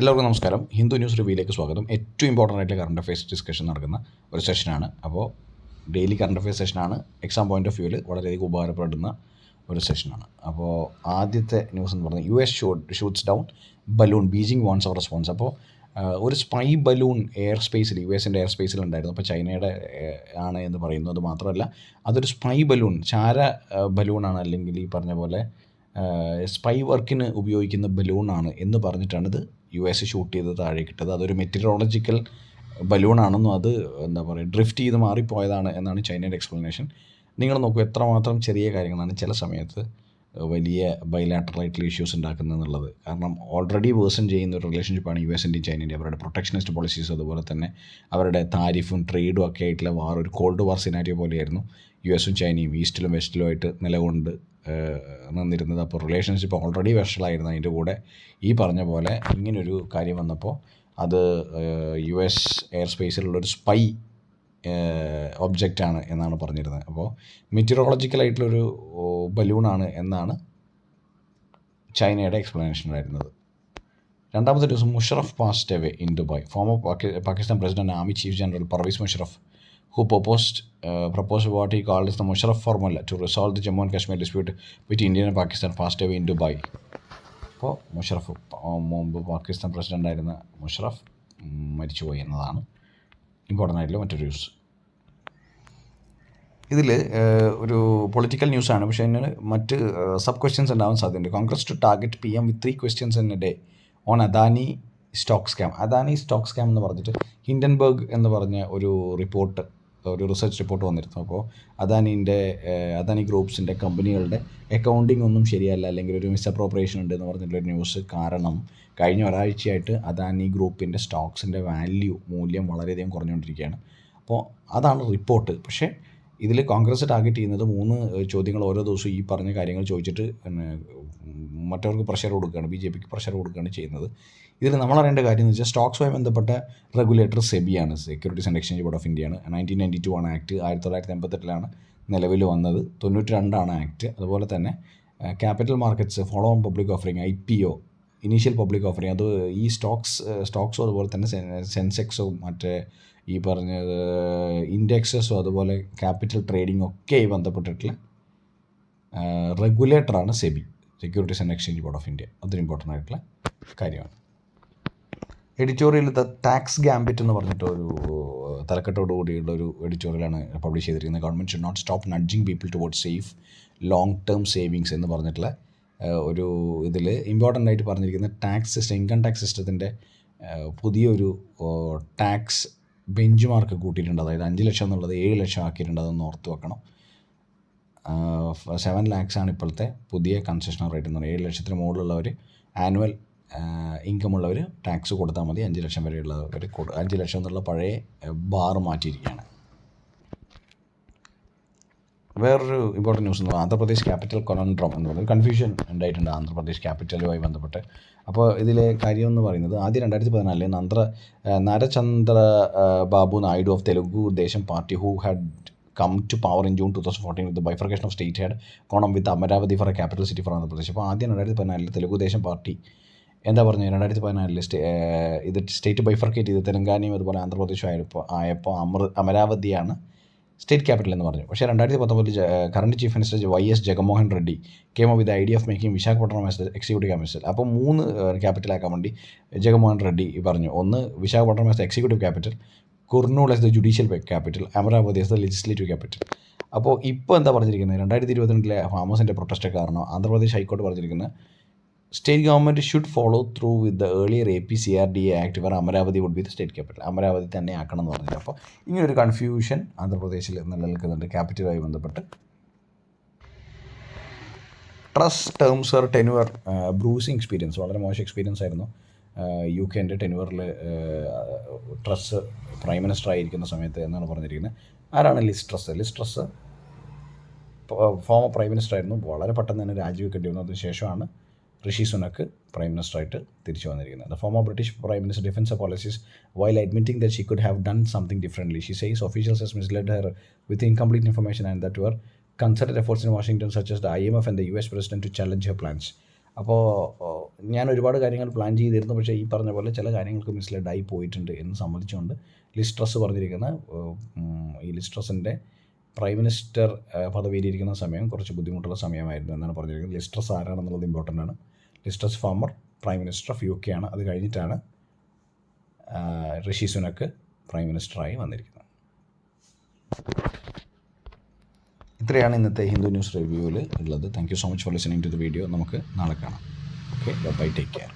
എല്ലാവർക്കും നമസ്കാരം. ഹിന്ദു ന്യൂസ് റിവ്യൂയിലേക്ക് സ്വാഗതം. ഏറ്റവും ഇമ്പോർട്ടൻ്റ് ആയിട്ടുള്ള കറണ്ട് അഫയേഴ്സ് ഡിസ്കഷൻ നടക്കുന്ന ഒരു സെഷനാണ്. അപ്പോൾ ഡെയിലി കറണ്ട് അഫയേഴ്സ് സെഷനാണ്. എക്സാം പോയിൻ്റ് ഓഫ് വ്യൂവിൽ വളരെയധികം ഉപകാരപ്പെടുന്ന ഒരു സെഷനാണ്. അപ്പോൾ ആദ്യത്തെ ന്യൂസ് എന്ന് പറഞ്ഞാൽ US shoots down balloon, Beijing wants our response. അപ്പോൾ ഒരു സ്പൈ ബലൂൺ എയർ സ്പേസിൽ, US-ൻ്റെ എയർ സ്പേസിൽ ഉണ്ടായിരുന്നു. അപ്പോൾ ചൈനയുടെ ആണ് എന്ന് പറയുന്നു. അത് മാത്രമല്ല, അതൊരു സ്പൈ ബലൂൺ, ചാര ബലൂണാണ്, അല്ലെങ്കിൽ ഈ പറഞ്ഞ പോലെ സ്പൈ വർക്കിന് ഉപയോഗിക്കുന്ന ബലൂണാണ് എന്ന് പറഞ്ഞിട്ടാണിത് US ഷൂട്ട് ചെയ്ത് താഴേക്കിട്ടത്. അതൊരു മെറ്റീരിയോളജിക്കൽ ബലൂണാണെന്നും അത് എന്താ പറയുക ഡ്രിഫ്റ്റ് ചെയ്ത് മാറിപ്പോയതാണ് എന്നാണ് ചൈനയുടെ എക്സ്പ്ലനേഷൻ. നിങ്ങൾ നോക്കൂ, എത്രമാത്രം ചെറിയ കാര്യങ്ങളാണ് ചില സമയത്ത് വലിയ ബൈലാറ്ററലായിട്ടുള്ള ഇഷ്യൂസ് ഉണ്ടാക്കുന്നതെന്നുള്ളത്. കാരണം ഓൾറെഡി വേഴ്സൺ ചെയ്യുന്ന ഒരു റിലേഷൻഷിപ്പാണ് US-ൻ്റെയും ചൈനൻ്റെയും. അവരുടെ പ്രൊട്ടക്ഷനിസ്റ്റ് പോളിസീസ്, അതുപോലെ തന്നെ അവരുടെ താരിഫും ട്രേഡും ഒക്കെ ആയിട്ടുള്ള ഒരു കോൾഡ് വാർ സിനാരിയോ പോലെയായിരുന്നു US-ഉം ചൈനയും ഈസ്റ്റിലും വെസ്റ്റിലും ആയിട്ട് നിലകൊണ്ട് നിന്നിരുന്നത്. അപ്പോൾ റിലേഷൻഷിപ്പ് ഓൾറെഡി വഷളായിരുന്നു. അതിൻ്റെ കൂടെ ഈ പറഞ്ഞ പോലെ ഇങ്ങനൊരു കാര്യം വന്നപ്പോൾ അത് US എയർ സ്പേസിലുള്ളൊരു സ്പൈ ഒബ്ജക്റ്റാണ് എന്നാണ് പറഞ്ഞിരുന്നത്. അപ്പോൾ മെറ്റീരിയോളജിക്കലായിട്ടുള്ളൊരു ബലൂണാണ് എന്നാണ് ചൈനയുടെ എക്സ്പ്ലനേഷൻ ഉണ്ടായിരുന്നത്. രണ്ടാമത്തെ ദിവസം Musharraf passed away in Dubai. Former Pakistan president army chief general Pervez Musharraf, who proposed what he called as the Musharraf formula to resolve the Jammu and Kashmir dispute between India and Pakistan, passed away in Dubai. അപ്പോൾ മുഷറഫ്, മുമ്പ് Pakistan president ആയിരുന്ന മുഷറഫ് മരിച്ചുപോയി എന്നതാണ് important ആയിട്ടുള്ള മറ്റൊരു news. ഇതിൽ ഒരു political ന്യൂസാണ്, പക്ഷേ അതിന് മറ്റ് സബ് ക്വസ്റ്റ്യൻസ് ഉണ്ടാവാൻ സാധ്യതയുണ്ട്. Congress to target PM with 3 questions in a day on Adani stock scam. Adani stock scam എന്ന് പറഞ്ഞിട്ട് ഹിൻഡൻബർഗ് എന്ന് പറഞ്ഞ ഒരു റിപ്പോർട്ട്, ഒരു റിസർച്ച് റിപ്പോർട്ട് വന്നിരുന്നു. അപ്പോൾ അദാനി ഗ്രൂപ്പ്സിൻ്റെ കമ്പനികളുടെ അക്കൗണ്ടിങ് ഒന്നും ശരിയല്ല, അല്ലെങ്കിൽ ഒരു മിസ്അപ്രോപ്രിയേഷൻ ഉണ്ട് എന്ന് പറഞ്ഞിട്ടുള്ളൊരു ന്യൂസ്. കാരണം കഴിഞ്ഞ ഒരാഴ്ചയായിട്ട് അദാനി ഗ്രൂപ്പിൻ്റെ സ്റ്റോക്സിൻ്റെ മൂല്യം വളരെയധികം കുറഞ്ഞുകൊണ്ടിരിക്കുകയാണ്. അപ്പോൾ അതാണ് റിപ്പോർട്ട്. പക്ഷേ ഇതിൽ കോൺഗ്രസ് ടാർഗറ്റ് ചെയ്യുന്നത് 3 ചോദ്യങ്ങൾ ഓരോ ദിവസവും ഈ പറഞ്ഞ കാര്യങ്ങൾ ചോദിച്ചിട്ട് മറ്റവർക്ക് പ്രഷർ കൊടുക്കുകയാണ്, BJPക്ക് പ്രഷർ കൊടുക്കുകയാണ് ചെയ്യുന്നത്. ഇതിൽ നമ്മൾ അറിയേണ്ട കാര്യം എന്ന് വെച്ചാൽ സ്റ്റോക്സുമായി ബന്ധപ്പെട്ട റെഗുലേറ്റർ സെബിയാണ്, securities and exchange board of ഇന്ത്യയാണ്. 1992 ആണ് ആക്ട്. 1988 നിലവിൽ വന്നത്. 92 ആക്ട്. അതുപോലെ തന്നെ capital markets, follow on public offering, IPO, initial public offering, അത് ഈ സ്റ്റോക്സും അതുപോലെ തന്നെ സെൻസെക്സും മറ്റേ ഈ പറഞ്ഞ ഇൻഡെക്സസും അതുപോലെ ക്യാപിറ്റൽ ട്രേഡിംഗ് ഒക്കെ ബന്ധപ്പെട്ടിട്ടുള്ള റെഗുലേറ്ററാണ് SEBI, securities and exchange board of India. അതൊരു ഇമ്പോർട്ടൻ്റ് ആയിട്ടുള്ള കാര്യമാണ്. എഡിറ്റോറിയൽ ദ ടാക്സ് ഗാംബിറ്റ് എന്ന് പറഞ്ഞിട്ട് ഒരു തലക്കെട്ടോടുകൂടിയുള്ള ഒരു എഡിറ്റോറിയലാണ് പബ്ലിഷ് ചെയ്തിരിക്കുന്നത്. Government should not stop nudging people towards safe long term savings എന്ന് പറഞ്ഞിട്ടുള്ള ഒരു ഇതിൽ ഇമ്പോർട്ടൻ്റ് ആയിട്ട് പറഞ്ഞിരിക്കുന്ന ടാക്സ് സിസ്റ്റം, ഇൻകം ടാക്സ് സിസ്റ്റത്തിൻ്റെ പുതിയൊരു ടാക്സ് ബെഞ്ച് മാർക്ക് കൂട്ടിയിട്ടുണ്ട്. അതായത് 5 ലക്ഷം എന്നുള്ളത് 7 ലക്ഷം ആക്കിയിട്ടുണ്ട്. അതൊന്ന് ഓർത്ത് വെക്കണം. 7 lakhs ഇപ്പോഴത്തെ പുതിയ കൺസെഷൻ റേറ്റ് എന്ന് പറയുന്നത്. 7 ലക്ഷത്തിന് മുകളിലുള്ളവർ, ആനുവൽ ഇൻകം ഉള്ളവർ ടാക്സ് കൊടുത്താൽ മതി. 5 ലക്ഷം വരെയുള്ളവർ 5 ലക്ഷം എന്നുള്ള പഴയ ബാർ മാറ്റിയിരിക്കുകയാണ്. വേറൊരു ഇമ്പോർട്ടൻറ്റ് ന്യൂസ് എന്ന് പറഞ്ഞാൽ ആന്ധ്രാപ്രദേശ് ക്യാപിറ്റൽ കൊനൻഡ്രം എന്ന് പറയുന്നത് കൺഫ്യൂഷൻ ഉണ്ടായിട്ടുണ്ട് ആന്ധ്രാപ്രദേശ് ക്യാപിറ്റലുമായി ബന്ധപ്പെട്ട്. അപ്പോൾ ഇതിലെ കാര്യം എന്ന് പറയുന്നത് ആദ്യം 2014 നരചന്ദ്ര ബാബു നായിഡു ഓഫ് തെലുഗു ദേശം party, who had come to power in June 2014 with the bifurcation of state head കോണം with Amaravati for a capital city for Andhra Pradesh. അപ്പോൾ ആദ്യം 2014 തെലുഗു ദേശം പാർട്ടി എന്താ പറഞ്ഞത്, 2014 ഇത് സ്റ്റേറ്റ് ബൈഫർക്കേറ്റ് ചെയ്ത് തെലങ്കാനയും അതുപോലെ ആന്ധ്രാപ്രദേശും ആയപ്പോൾ അമരാവതിയാണ് സ്റ്റേറ്റ് ക്യാപിറ്റൽ എന്ന് പറഞ്ഞു. പക്ഷേ 2019 current chief minister YS Jaganmohan Reddy came with idea of making Visakhapatnam as executive capital. അപ്പോൾ 3 ക്യാപിറ്റലാക്കാൻ വേണ്ടി ജഗൻമോഹൻ റെഡ്ഡി പറഞ്ഞു. ഒന്ന് Visakhapatnam as executive capital, Kurnool as the judicial capital, Amaravati as the legislative capital. അപ്പോൾ ഇപ്പോൾ എന്താ പറഞ്ഞിരിക്കുന്നത്, 2022 ഫാമേഴ്സിൻ്റെ പ്രൊട്ടസ്റ്റ് കാരണം ആന്ധ്രാപ്രദേശ് ഹൈക്കോടതി പറഞ്ഞിരിക്കുന്നത് state government should follow through with the earlier APCRDA act where Amaravati would be the state capital. Amaravati തന്നെ ആക്കണം എന്ന് പറഞ്ഞിട്ട്. അപ്പോൾ ഇങ്ങനൊരു കൺഫ്യൂഷൻ ആന്ധ്രാപ്രദേശിൽ നിലനിൽക്കുന്നുണ്ട് ക്യാപിറ്റലുമായി ബന്ധപ്പെട്ട്. Truss terms or tenure bruising experience, വളരെ മോശം എക്സ്പീരിയൻസ് ആയിരുന്നു. UK ടെനുവറിൽ ട്രസ് പ്രൈം മിനിസ്റ്റർ ആയിരിക്കുന്ന സമയത്ത് എന്നാണ് പറഞ്ഞിരിക്കുന്നത്. ആരാണ് Liz Truss former prime minister ആയിരുന്നു. വളരെ പെട്ടെന്ന് തന്നെ രാജിവെക്കേണ്ടി വന്നു. അതിനുശേഷമാണ് ഋഷി സുനക്ക് പ്രൈം മിനിസ്റ്ററായിട്ട് തിരിച്ചു വന്നിരിക്കുന്നത്. The former British Prime Minister defends her policies while admitting that she could have done something differently. She says officials has misled her with incomplete information and that were concerted efforts in Washington such as the IMF and the US President to challenge her plans. അപ്പോൾ ഞാൻ ഒരുപാട് കാര്യങ്ങൾ plan ചെയ്തിരുന്നു, പക്ഷേ ഈ പറഞ്ഞ പോലെ ചില കാര്യങ്ങൾക്ക് മിസ്ലീഡായി പോയിട്ടുണ്ട് എന്ന് സമ്മതിച്ചുകൊണ്ട് ലിസ്ട്രസ് പറഞ്ഞിരിക്കുന്ന ഈ ലിസ്ട്രസിൻ്റെ പ്രൈം മിനിസ്റ്റർ പദവിയിലിരിക്കുന്ന സമയം കുറച്ച് ബുദ്ധിമുട്ടുള്ള സമയമായിരുന്നു എന്നാണ് പറഞ്ഞിരിക്കുന്നത്. ലിസ്ട്രസ് ആരാണെന്നുള്ളത് ഇമ്പോർട്ടൻ്റ് ആണ്. Liz Truss former prime minister of UK ആണ്. അത് കഴിഞ്ഞിട്ടാണ് ഋഷി സുനക്ക് പ്രൈം മിനിസ്റ്ററായി വന്നിരിക്കുന്നത്. ഇത്രയാണ് ഇന്നത്തെ ഹിന്ദു ന്യൂസ് റിവ്യൂവിൽ ഉള്ളത്. Thank you so much for listening to the video. നമുക്ക് നാളെ കാണാം. Okay, bye, take care.